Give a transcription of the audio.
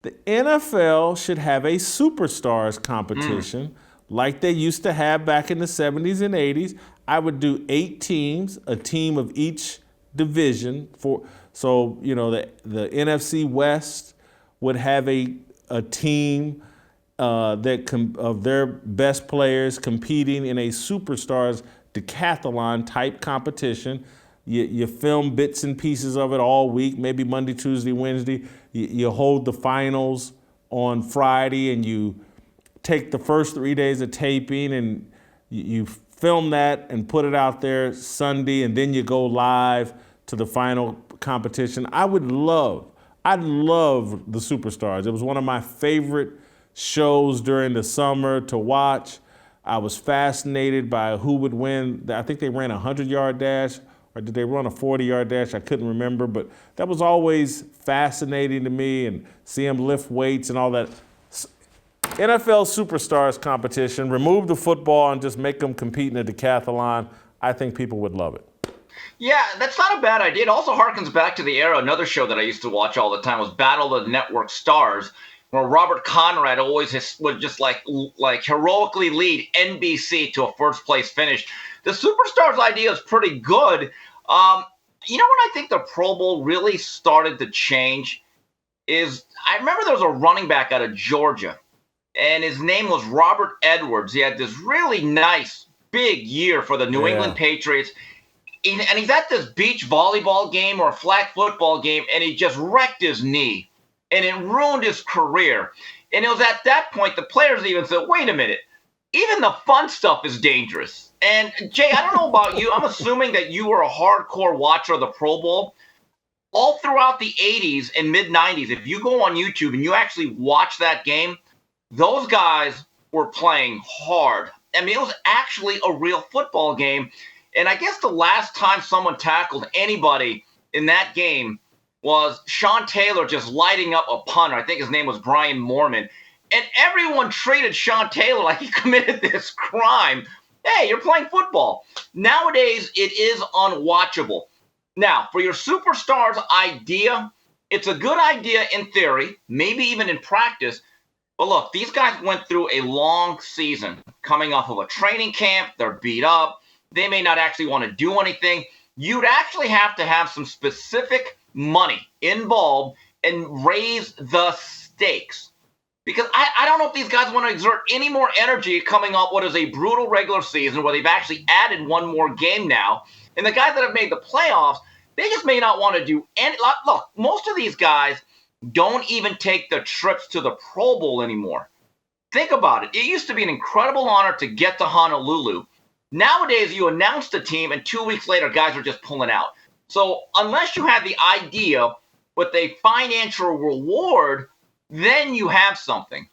The NFL should have a superstars competition like they used to have back in the 70s and 80s. I would do 8 teams, a team of each division for the NFC West would have a team of their best players competing in a superstars decathlon type competition. You film bits and pieces of it all week, maybe Monday, Tuesday, Wednesday. You hold the finals on Friday, and you take the first 3 days of taping, and you film that and put it out there Sunday, and then you go live to the final competition. I'd love the Superstars. It was one of my favorite shows during the summer to watch. I was fascinated by who would win. I think they ran a 100-yard dash, or did they run a 40-yard dash? I couldn't remember, but that was always fascinating to me, and see them lift weights and all that. NFL Superstars competition, remove the football and just make them compete in a decathlon. I think people would love it. Yeah, that's not a bad idea. It also harkens back to the era. Another show that I used to watch all the time was Battle of the Network Stars, where Robert Conrad always would just like heroically lead NBC to a first place finish. The Superstars idea is pretty good. When I think the Pro Bowl really started to change is I remember there was a running back out of Georgia, and his name was Robert Edwards. He had this really nice big year for the New England Patriots. And he's at this beach volleyball game or a flag football game, and he just wrecked his knee, and it ruined his career. And it was at that point the players even said, wait a minute, even the fun stuff is dangerous. And, Jay, I don't know about you. I'm assuming that you were a hardcore watcher of the Pro Bowl. All throughout the 80s and mid-90s, if you go on YouTube and you actually watch that game, those guys were playing hard. I mean, it was actually a real football game. And I guess the last time someone tackled anybody in that game was Sean Taylor just lighting up a punter. I think his name was Brian Moorman. And everyone treated Sean Taylor like he committed this crime. Hey, you're playing football. Nowadays, it is unwatchable. Now, for your Superstars idea, it's a good idea in theory, maybe even in practice. But look, these guys went through a long season coming off of a training camp. They're beat up. They may not actually want to do anything. You'd actually have to have some specific money involved and raise the stakes. Because I don't know if these guys want to exert any more energy coming off what is a brutal regular season where they've actually added one more game now. And the guys that have made the playoffs, they just may not want to do any. Look, most of these guys don't even take the trips to the Pro Bowl anymore. Think about it. It used to be an incredible honor to get to Honolulu. Nowadays, you announce the team, and 2 weeks later, guys are just pulling out. So unless you have the idea with a financial reward, then you have something.